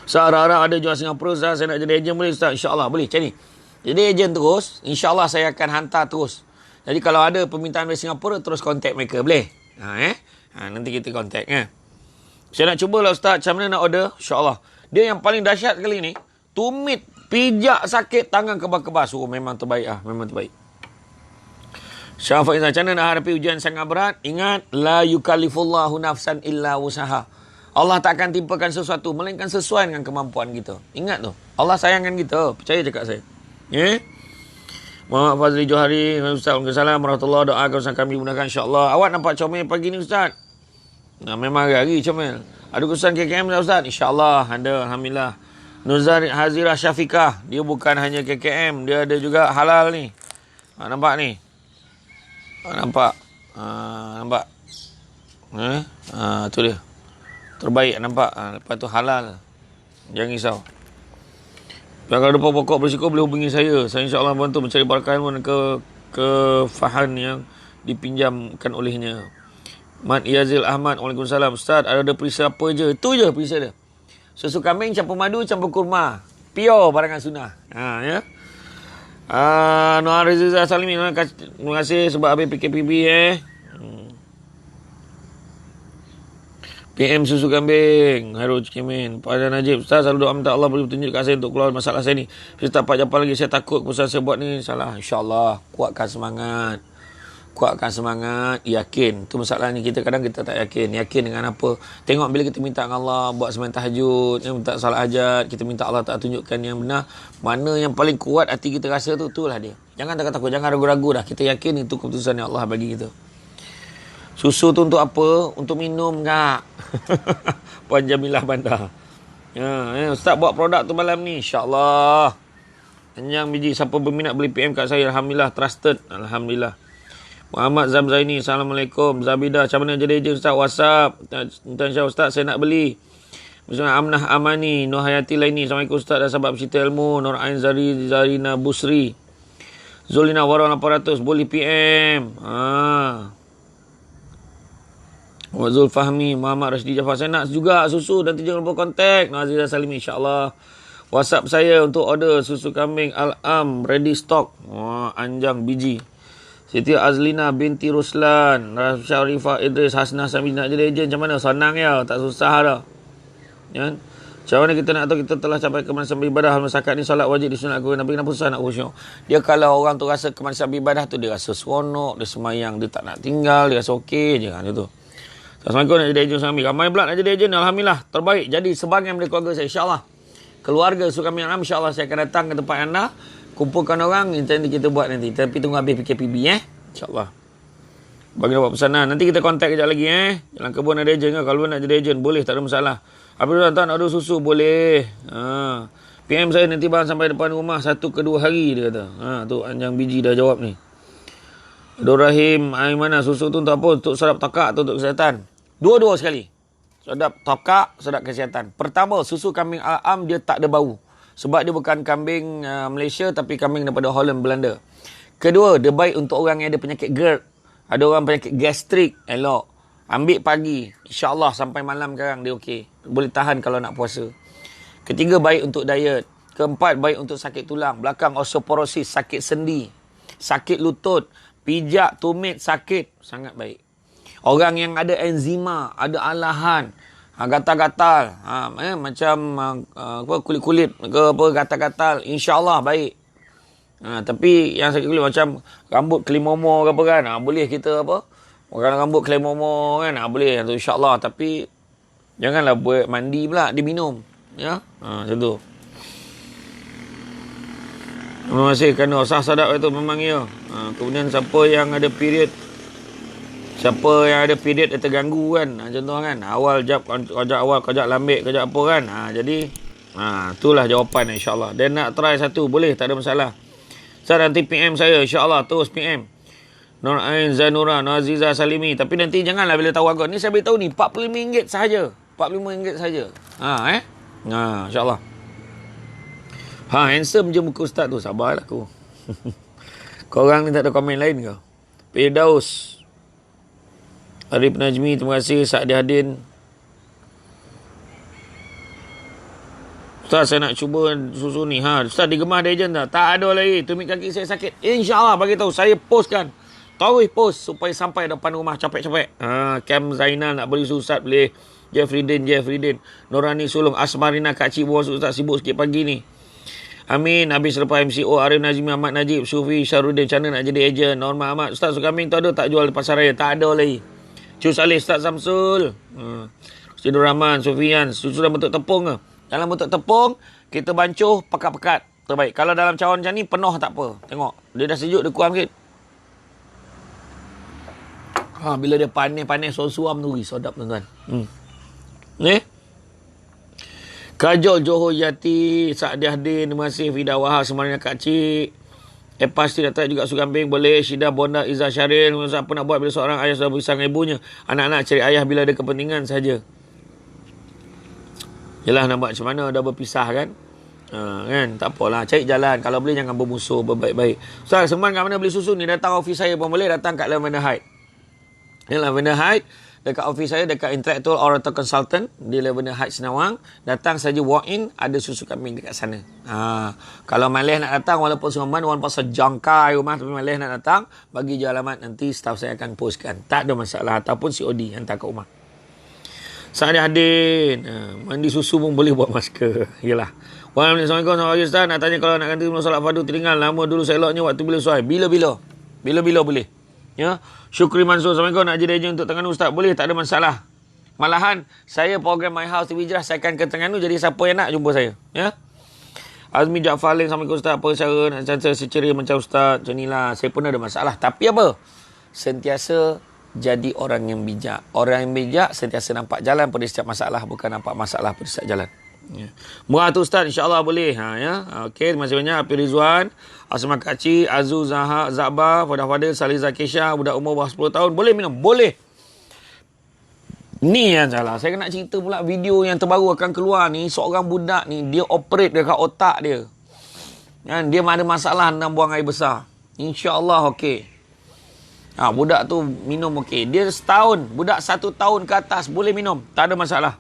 Ustaz, harap-harap ada jual Singapura, Ustaz. Saya nak jadi ejen boleh, Ustaz? InsyaAllah boleh. Macam ni. Jadi ejen terus. InsyaAllah saya akan hantar terus. Jadi kalau ada permintaan dari Singapura, terus kontak mereka. Boleh? Nanti kita kontak. Saya nak cubalah, Ustaz. Macam mana nak order? InsyaAllah. Dia yang paling dahsyat kali ni. Tumit. Pijak sakit tangan kebas-kebas. Memang terbaik lah. Memang terbaik. Syah Faizal, macam mana nak hadapi ujian sangat berat? Ingat, la yukallifullahu nafsan illa usaha. Allah tak akan timpakan sesuatu melainkan sesuai dengan kemampuan kita. Ingat tu. Allah sayangkan kita. Percaya cakap saya. Muhammad Fazli Johari, Ustaz, Waalaikumsalam warahmatullahi wabarakatuh. Doakan usaha kami mudahkan, insyaAllah. Awak nampak comel pagi ni, Ustaz? Memang hari-hari comel. Ada kesan KKM tak, Ustaz? InsyaAllah ada. Alhamdulillah. Nuzar Hazirah Syafiqah. Dia bukan hanya KKM. Dia ada juga halal ni. Nampak ni? Nampak? Nampak? Tu dia. Terbaik, nampak? Lepas tu halal. Jangan risau. Kalau ada pokok berisiko boleh hubungi saya. Saya insyaAllah bantu mencari barakah ilmu dan kefahaman yang dipinjamkan olehnya. Mat Yazil Ahmad. Waalaikumsalam. Ustaz, ada perisa apa je? Itu je perisa dia. Susu kambing campur madu, campur kurma. Pure barangan sunnah. Ya. Noah Rizal Salimi. Terima kasih sebab habis PKPB PM susu kambing. Hairul Cikimin. Pak Haji Najib. Ustaz, selalu doa minta Allah beri petunjuk kat saya untuk keluar masalah saya ni. Saya tak dapat jawab lagi. Saya takut keputusan saya buat ni salah. InsyaAllah. Kuatkan semangat. Yakin. Tu masalah ni. Kadang kita tak yakin. Yakin dengan apa? Tengok bila kita minta dengan Allah. Buat sembahyang tahajud. Minta salat hajat. Kita minta Allah tak tunjukkan yang benar. Mana yang paling kuat hati kita rasa tu. Itulah dia. Jangan takut. Jangan ragu-ragu dah. Kita yakin itu keputusan yang Allah bagi kita. Susu tu untuk apa? Untuk minum kak. Puan Jamilah Bandar. Ustaz buat produk tu malam ni. InsyaAllah. Anjang biji. Siapa berminat beli PM kat saya. Alhamdulillah. Trusted. Alhamdulillah. Muhammad Zamzaini. Assalamualaikum. Zabidah. Macam mana jadi ejen Ustaz? WhatsApp. Tuan Syah Ustaz. Saya nak beli. Bersama Amnah Amani. Nur Hayati Laini. Assalamualaikum Ustaz. Dan sahabat pecinta ilmu. Nur Ain Zarina Busri. Zulina Warang 800. Boleh PM. Zul Fahmi, Muhammad Rashidi Jafar. Saya nak juga susu dan jangan lupa kontak Nazira Salimi, insyaAllah. WhatsApp saya untuk order susu kambing Al-Am, ready stock. Anjang biji. Siti Azlina binti Ruslan, Syarifah Idris, Hasnah Sami. Nak jadi ejen macam mana? Senang ya, tak susah dah. Ya? Macam mana kita nak tahu kita telah capai kemanisan beribadah? Masyarakat ni solat wajib disunatkan. Nabi kenapa susah nak khusyuk? Dia kalau orang tu rasa kemanisan beribadah tu, dia rasa seronok, dia semayang, dia tak nak tinggal, dia rasa okey je kan itu. Assalamualaikum, nak jadi ejen suami. Ramai pula nak jadi ejen. Alhamdulillah. Terbaik. Jadi sebahagian dari keluarga saya. InsyaAllah. Keluarga suka minat. InsyaAllah saya akan datang ke tempat anda. Kumpulkan orang. Nanti kita buat nanti. Tapi tunggu habis PKPB. InsyaAllah. Bagi dapat pesanan. Nanti kita kontak kejap lagi. Jalan Kebun ada ejen ke? Kalau nak jadi ejen. Boleh. Tak ada masalah. Apa tuan nak ada susu? Boleh. PM saya nanti bang sampai depan rumah 1 ke 2 hari. Dia kata. Tu Anjang biji dah jawab ni. Abdul Rahim. Mana susu tu untuk apa? Untuk sedap takak atau untuk kesihatan? Dua-dua sekali. Sedap takak, sedap kesihatan. Pertama, susu kambing Al-Am dia tak ada bau. Sebab dia bukan kambing Malaysia tapi kambing daripada Holland, Belanda. Kedua, dia baik untuk orang yang ada penyakit GERD. Ada orang penyakit gastrik, elok. Ambil pagi. InsyaAllah sampai malam sekarang dia okey. Boleh tahan kalau nak puasa. Ketiga, baik untuk diet. Keempat, baik untuk sakit tulang. Belakang, osteoporosis, sakit sendi, sakit lutut, pijak, tumit, sakit. Sangat baik. Orang yang ada enzima, ada alahan, gatal-gatal, macam kulit-kulit ke apa gatal-gatal, insya-Allah baik. Tapi yang sakit kulit macam rambut kelimomo ke apa kan, boleh kita apa? Orang rambut kelimomo kan, boleh tu insya-Allah, tapi janganlah buat mandi pula diminum, ya. Macam tu. Terima kasih kerana sah sadap itu memang ya. Kemudian siapa yang ada period dia terganggu kan. Contoh kan. Awal kejap awal kejap lambik kejap apa kan. Jadi Itulah jawapan insyaAllah. Dan nak try satu, boleh, tak ada masalah. Ustaz nanti PM saya, insyaAllah, terus PM. Nur Ain Zanura, Nur Aziza Salimi. Tapi nanti janganlah bila tahu agak. Ni saya beritahu ni, RM45 sahaja. RM45 sahaja. InsyaAllah. Handsome je muka ustaz tu. Sabarlah aku. Korang ni tak ada komen lain ke? Firdaus. Arif Najmi, terima kasih. Sa'di Hadin. Ustaz, saya nak cuba susu ni. Ustaz, digemar ada ejen tak? Tak ada lagi. Tumit kaki saya sakit. InsyaAllah, bagi tahu. Saya postkan. Tahu post supaya sampai depan rumah capek-capek. Cam Zainal nak beli susu Ustaz, boleh. Jeffrey Din. Norani Sulung. Asmarina Kak Cik bawa Ustaz, sibuk sikit pagi ni. Amin. Habis lepas MCO Arif Nazmi Ahmad Najib Sufi Syarudin, macam mana nak jadi ejen? Norma Ahmad. Ustaz, kambing tu ada tak jual di pasar raya? Tak ada lagi. Cus Alih Ustaz Samsul. Sidul Rahman Sufian. Susu dalam bentuk tepung ke? Dalam bentuk tepung, kita bancuh pekat-pekat. Terbaik. Kalau dalam cawan macam ni, penuh tak apa. Tengok. Dia dah sejuk, dia kurang sikit. Bila dia panas suam tu, sedap tuan-tuan. Ni. Kajol Johor Yati, Sa'di Hadin, terima kasih. Fida Wahab, semuanya Kak Cik. Pasti datang juga susu kambing, boleh. Syida Bonda, Izzah Syaril. Apa nak buat bila seorang ayah sudah berpisah dengan ibunya? Anak-anak cari ayah bila ada kepentingan saja. Yelah, nak buat macam mana, dah berpisah kan? Kan? Tak apalah, cari jalan. Kalau boleh jangan bermusuh, berbaik-baik. Ustaz, Seman kat mana beli susu ni? Datang office saya pun boleh, datang kat Lavender Heights. Ni Lavender Heights, dekat office saya, dekat Intellectual Orator Consultant di Lavender Heights Senawang. Datang saja walk in, ada susu kambing dekat sana. Kalau malas nak datang, walaupun Seman, walaupun pasal jangkai rumah, tapi malas nak datang, bagi je alamat, nanti staff saya akan postkan. Tak ada masalah, ataupun COD hantar ke rumah. Sa'di Hadin, mandi susu pun boleh buat masker. Yelah. Waalaikumsalam. Ustaz, nak tanya kalau nak ganti solat fardu tinggal lama dulu saya eloknya waktu bila suai. Bila-bila boleh. Ya. Syukri Mansur, Assalamualaikum, nak jadi ejen untuk Terengganu Ustaz? Boleh, tak ada masalah. Malahan, saya program My House TV Hijrah, saya akan ke Terengganu, jadi siapa yang nak jumpa saya. Ya. Azmi Jaafar Ling, Assalamualaikum Ustaz. Apa cara nak cancer seceria macam Ustaz? Macam inilah, saya pun ada masalah. Tapi apa? Sentiasa jadi orang yang bijak. Orang yang bijak sentiasa nampak jalan pada setiap masalah, bukan nampak masalah pada setiap jalan. Ya. Murah tu Ustaz, insyaAllah boleh. Okey, terima kasih banyak. Api Rizwan, Asma Kaci, Azu Zaha, Zabah, Fadah Fadil, Saliza Kesha, budak umur bawah 10 tahun. Boleh minum? Boleh. Ni yang salah. Saya nak cerita pula video yang terbaru akan keluar ni. Seorang budak ni, dia operate dekat otak dia. Dia ada masalah nak buang air besar. InsyaAllah okey. Budak tu minum okey. Dia setahun. Budak 1 tahun ke atas boleh minum. Tak ada masalah.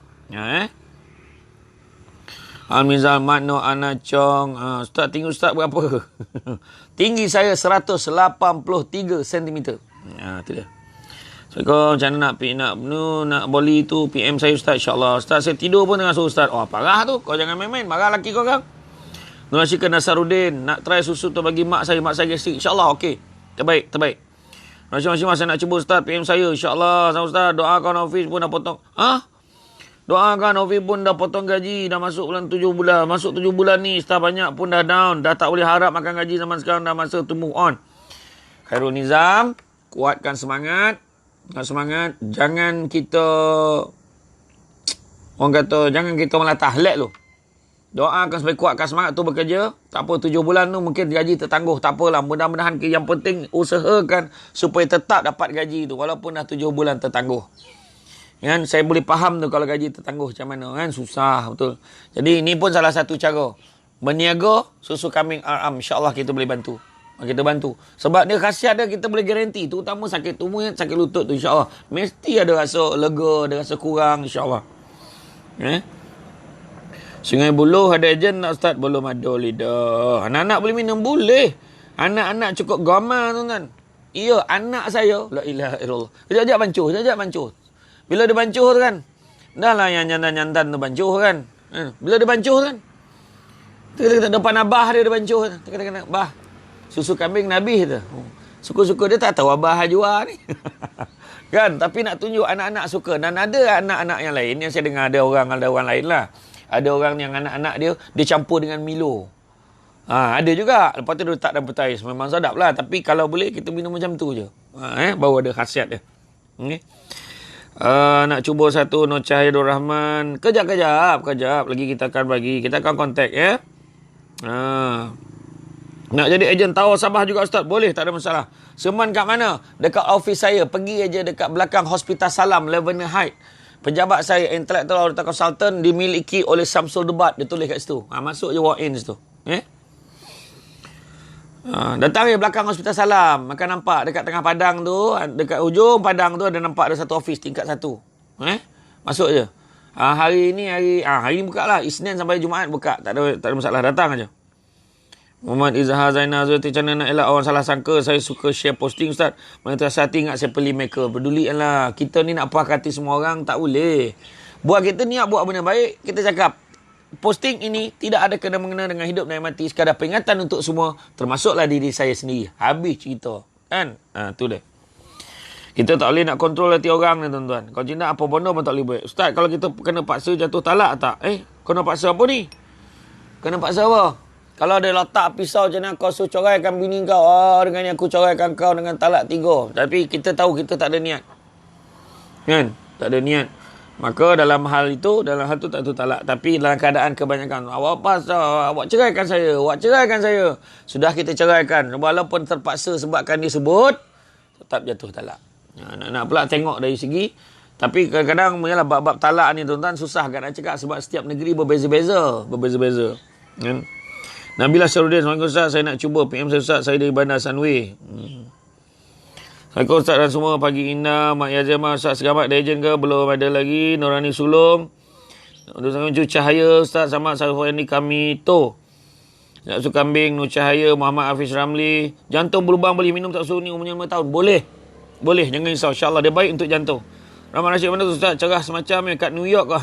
Al-Mizal Makno Ana Chong. Ustaz, tinggi Ustaz berapa? Tinggi saya 183 cm. Itu dia. Assalamualaikum. Macam mana nak boli tu? PM saya Ustaz, insyaAllah. Ustaz, saya tidur pun dengan suruh Ustaz. Parah tu. Kau jangan main-main. Marah laki kau kan? Nur Asyika Nasaruddin. Nak try susu tu bagi mak saya. Mak saya gastrik. InsyaAllah okey. Terbaik. Masing-masing masa nak cuba Ustaz, PM saya. InsyaAllah. Sama Ustaz, doakan Hafiz pun dah potong. Doakan Hafiz pun dah potong gaji. Dah masuk bulan 7 bulan. Masuk 7 bulan ni, staff banyak pun dah down. Dah tak boleh harap makan gaji zaman sekarang. Dah masa to move on. Khairul Nizam, kuatkan semangat. Jangan kita, orang kata, jangan kita melatah. Let lu. Doakan supaya kuatkan semangat tu bekerja. Tak apa, 7 bulan tu mungkin gaji tertangguh. Tak apalah. Mudah-mudahan yang penting usahakan supaya tetap dapat gaji tu. Walaupun dah 7 bulan tertangguh. Kan? Saya boleh faham tu kalau gaji tertangguh macam mana. Kan? Susah betul. Jadi ini pun salah satu cara. Berniaga susu kambing RM. InsyaAllah kita boleh bantu. Kita bantu. Sebab dia khasiat dia kita boleh garanti. Terutama sakit tumor, sakit lutut tu insyaAllah. Mesti ada rasa lega, ada rasa kurang insyaAllah. Sungai Buloh ada ejen nak Ustaz? Belum ada lidah. Anak-anak boleh minum? Boleh. Anak-anak cukup gamar tuan-tuan. Ya, anak saya. La ilaha illallah. Sekejap bancuh. Bila dia bancuh tu kan. Dah lah yang nyantan-nyantan tu bancuh kan. Bila dia bancuh tu kan. Depan abah dia bancuh. Kata-kata, bah. Susu kambing Nabi tu. Suka-suka dia tak tahu abah jual ni. Kan? Tapi nak tunjuk anak-anak suka. Dan ada anak-anak yang lain yang saya dengar ada orang lain lah. Ada orang yang anak-anak dia campur dengan Milo. Ada juga. Lepas tu dia letak dalam petais. Memang sedap lah. Tapi kalau boleh kita minum macam tu je. Baru ada khasiat dia. Okay. Nak cuba satu Nur Cahayur Rahman. Kejap. Lagi kita akan bagi. Kita akan kontak ya. Nak jadi ejen tawar Sabah juga Ustaz? Boleh, tak ada masalah. Seman kat mana? Dekat office saya. Pergi aja dekat belakang Hospital Salam, Lavender Heights. Pejabat saya, Intellectual Auditor Consultant, dimiliki oleh Samsul Debat. Dia tulis kat situ. Masuk je walk-in situ. Datang je belakang Hospital Salam. Makan nampak dekat tengah padang tu, dekat ujung padang tu ada nampak ada satu office tingkat 1. Masuk je. Hari ni buka lah. Isnin sampai Jumaat buka. Tak ada masalah. Datang aja. Muhammad Izhar Zainal Zulti, macam mana nak elak orang salah sangka saya suka share posting Ustaz. Mana terasa hati ingat saya peli maker. Peduli lah. Kita ni nak puas hati semua orang, tak boleh. Buat kita niat buat benda baik, kita cakap posting ini tidak ada kena-mengena dengan hidup dan mati, sekadar peringatan untuk semua, termasuklah diri saya sendiri. Habis cerita. Kan? Tu dia. Kita tak boleh nak kontrol hati orang ni tuan-tuan. Kalau cinta apa benda pun tak boleh buat. Ustaz, kalau kita kena paksa jatuh talak tak? Kena paksa apa ni? Kena paksa apa? Kalau ada letak pisau macam mana kau suruh coraikan bini kau. Dengan ni aku coraikan kau dengan talak 3. Tapi kita tahu kita tak ada niat. Kan? Tak ada niat. Maka dalam hal tu tak tu talak. Tapi dalam keadaan kebanyakan, awak ceraikan saya. Sudah kita ceraikan. Walaupun terpaksa sebabkan dia sebut, tetap jatuh talak. Nak pula tengok dari segi. Tapi kadang-kadang yalah, bab talak ni tuan-tuan susah kan nak cakap sebab setiap negeri berbeza-beza. Kan? Nabila Syarudin, Assalamualaikum Ustaz, saya nak cuba PM saya Ustaz, saya dari Bandar Sunway. Assalamualaikum Ustaz dan semua, pagi indah. Mak Yazimah, Ustaz selamat ada ejen ke? Belum ada lagi. Nurani Sulong, Nur Cahaya, Ustaz sama Sarfani kami tu. Nak suka kambing, Nur Cahaya, Muhammad Hafiz Ramli. Jantung berlubang boleh minum tak suruh ni umurnya 5 tahun? Boleh, jangan risau, insyaAllah dia baik untuk jantung. Rahman Rashid mana tu Ustaz? Cerah semacam kat New York ke?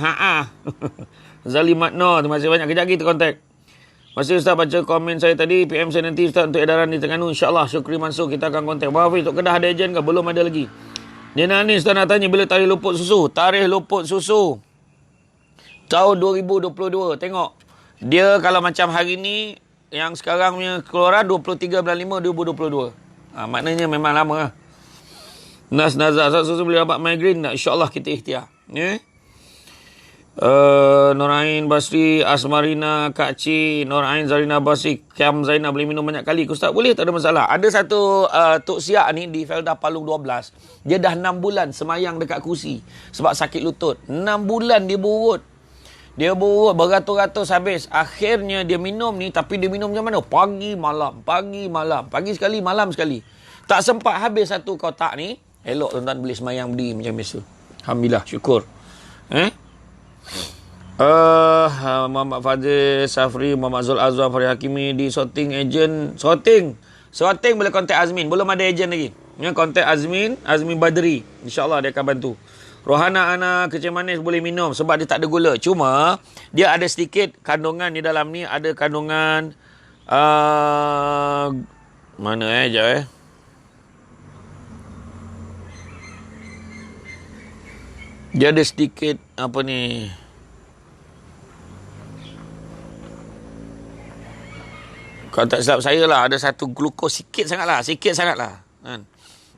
Zalim Matno, terima kasih banyak. Kejap lagi terkontak. Masih Ustaz baca komen saya tadi. PM saya nanti Ustaz untuk edaran di Terengganu. InsyaAllah Syukri Mansur kita akan kontak. Abang Hafiz untuk Kedah ada ejen ke? Belum ada lagi. Dia ni Ustaz nak tanya bila tarikh luput susu. Tarikh luput susu tahun 2022. Tengok. Dia kalau macam hari ni, yang sekarang punya keluaran 23 bulan 5 2022. Maknanya memang lama lah. Nas Nazar, Ustaz susu boleh dapat migraine tak? InsyaAllah kita ikhtiar. Norain Basri, Asmarina, Kak Ci, Norain Zarina Basri, Kiam Zainal boleh minum banyak kali. Ustaz boleh, tak ada masalah. Ada satu Tok Siak ni di Felda Palung 12. Dia dah 6 bulan semayang dekat kursi sebab sakit lutut. 6 bulan dia berurut. Dia berurut beratus-ratus habis. Akhirnya dia minum ni, tapi dia minum macam mana? Pagi malam. Pagi sekali, malam sekali. Tak sempat habis satu kotak ni. Elok tuan-tuan boleh semayang berdiri macam biasa. Alhamdulillah, syukur. Muhammad Fadzil Safri, Muhammad Zul Azwan, Farid Hakimi di sorting agent. Sorting boleh kontak Azmin. Belum ada agent lagi. Kontak Azmin Badri. InsyaAllah dia akan bantu. Rohana Ana kecil manis boleh minum sebab dia tak ada gula. Cuma dia ada sedikit kandungan di dalam ni. Ada kandungan mana sekejap dia ada sedikit apa ni, kalau tak silap saya lah, ada satu glukos sikit sangat lah kan.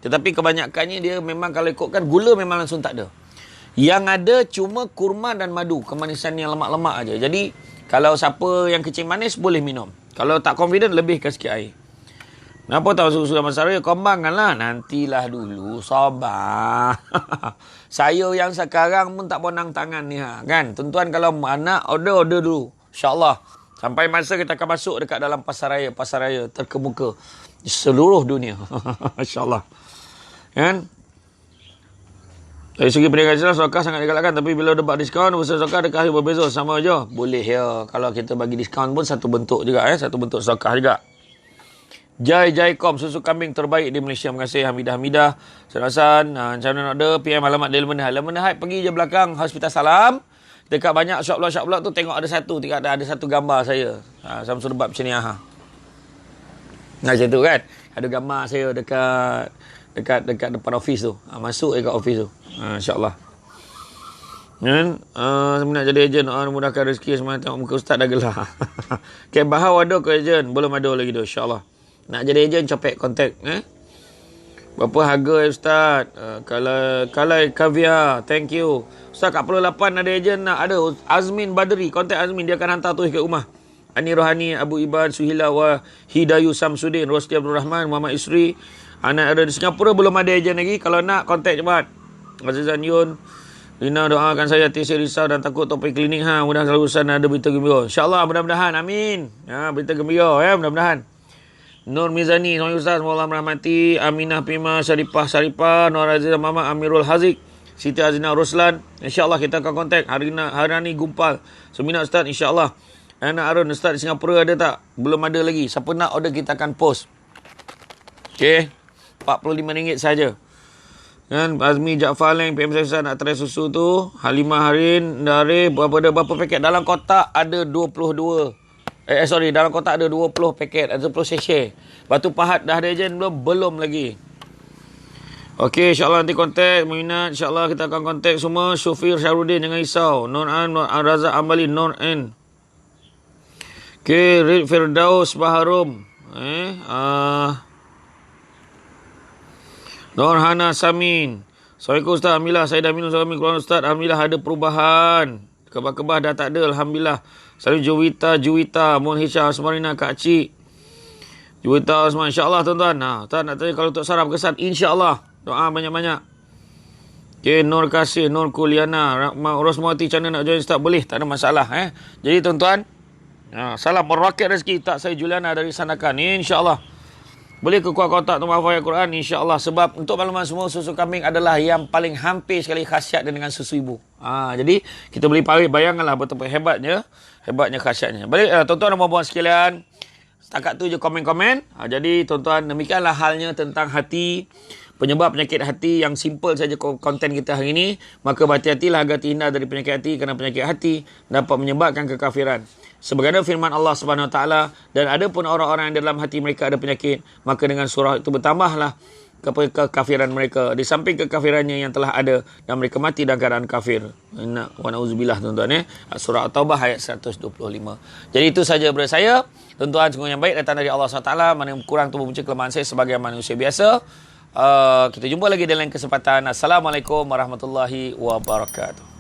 Tetapi kebanyakannya dia memang kalau ikutkan gula memang langsung tak ada. Yang ada cuma kurma dan madu, kemanisan yang lemak-lemak aja. Jadi kalau siapa yang kecil manis boleh minum. Kalau tak confident lebihkan sikit air. Kenapa tahu susu dalam saya? Kembangkanlah. Nantilah dulu. Sabar. Saya yang sekarang pun tak ponang tangan ni. Kan? Tuan-tuan kalau anak order dulu. InsyaAllah. Sampai masa kita akan masuk dekat dalam pasar raya terkemuka di seluruh dunia. InsyaAllah. Kan? Dari segi perniagaan sokar sangat digalakkan. Tapi bila dapat diskaun, usaha sokar dekat hari berbeza. Sama je. Boleh ya. Kalau kita bagi diskaun pun satu bentuk juga. Satu bentuk sokar juga. Jai.com, susu kambing terbaik di Malaysia. Terima kasih Hamidah. Serasan, macam mana nak ada PM alamat di Lemon Heights. Pergi je belakang Hospital Salam. Dekat banyak shop blok tu tengok ada satu gambar saya. Samsul Debat macam ni. Macam tu kan. Ada gambar saya dekat depan office tu. Masuk dekat office tu. InsyaAllah. Kan? Saya nak jadi ejen. Mudahkan rezeki semua. Tengok muka ustaz dah gelar. Okay, Bahau ada ke ejen? Belum ada lagi tu. InsyaAllah. Nak jadi ejen, copek kontak. Berapa harga Ustaz? Kalau kaviar, thank you. Ustaz kat Pulau 8 ada ejen nak ada Azmin Badri, kontak Azmin, dia akan hantar tu ke rumah. Ani Rohani, Abu Iban, Suhila wa Hidayu Samsudin, Rosti Abdul Rahman, Muhammad Isri. Anak ada di Singapura belum ada ejen lagi. Kalau nak kontak cepat. Azizan Yun, Lina doakan saya tiada risau dan takut topik klinik mudah selalu urusan ada berita gembira. InsyaAllah mudah-mudahan. Amin. Berita gembira mudah-mudahan. Nur Mizani, Soalnya Ustaz, semoga Allah merahmati. Aminah Pima, Syarifah, Nur Azizah Mama, Amirul Haziq, Siti Azina Ruslan. InsyaAllah kita akan kontak. Harani Gumpal, Semina Ustaz, insyaAllah. Anak Arun, Ustaz di Singapura ada tak? Belum ada lagi. Siapa nak order kita akan post. Okay. RM45 saja. Kan Azmi Jaafar Leng, PM saya nak try susu tu. Halimah Harin, dari berapa paket? Dalam kotak ada 22. Dalam kotak ada 20 paket, ada 20 sachet. Batu pahat dah ada ejen belum? Belum lagi. Okey, insyaAllah nanti kontak. Minat, insyaAllah kita akan kontak semua. Syufir Syarudin, jangan risau. Nur An, Nur Razak Ambali, Nur N. Okey, Rid Firdaus Baharum. Nur Hana Samin. Assalamualaikum Ustaz. Alhamdulillah, saya dah minum suami keluar Ustaz. Alhamdulillah ada perubahan. Kebah-kebah dah tak ada. Alhamdulillah. Salam Juwita, Mohon Hisham, Asmarina, Kak Cik. Juwita, Asmarina. InsyaAllah tuan-tuan. Tuan nak tanya kalau untuk saraf kesan. InsyaAllah. Doa banyak-banyak. Okay, Nur Kasih, Nur Kuliana, Rosmawati, macam mana nak join Ustaz? Boleh, tak ada masalah. Jadi tuan-tuan, salam meroket rezeki. Tak saya Juliana dari Sanakan. InsyaAllah. Boleh ke kuat kontak Tuan Mahfuz Al-Quran, insyaAllah. Sebab untuk makluman semua, susu kambing adalah yang paling hampir sekali khasiat dengan susu ibu. Jadi, kita boleh bayangkanlah betapa hebatnya khasiatnya. Baik, tuan-tuan dan puan-puan sekalian, setakat tu je komen-komen. Jadi, tuan-tuan, demikianlah halnya tentang hati, penyebab penyakit hati yang simple saja konten kita hari ini. Maka berhati-hatilah agar terhindar dari penyakit hati, kerana penyakit hati dapat menyebabkan kekafiran. Sebagaimana firman Allah Subhanahu Wa Taala, dan ada pun orang-orang yang dalam hati mereka ada penyakit, maka dengan surah itu bertambahlah kekafiran mereka, di samping kekafirannya yang telah ada, dan mereka mati dalam keadaan kafir. Wa na'udzubillah tuan-tuan. Surah At-Taubah ayat 125. Jadi itu saja daripada saya. Tuan-tuan, semua yang baik datang dari Allah SWT. Mana yang kurang tu mempunyai kelemahan saya sebagai manusia biasa. Kita jumpa lagi dalam kesempatan. Assalamualaikum warahmatullahi wabarakatuh.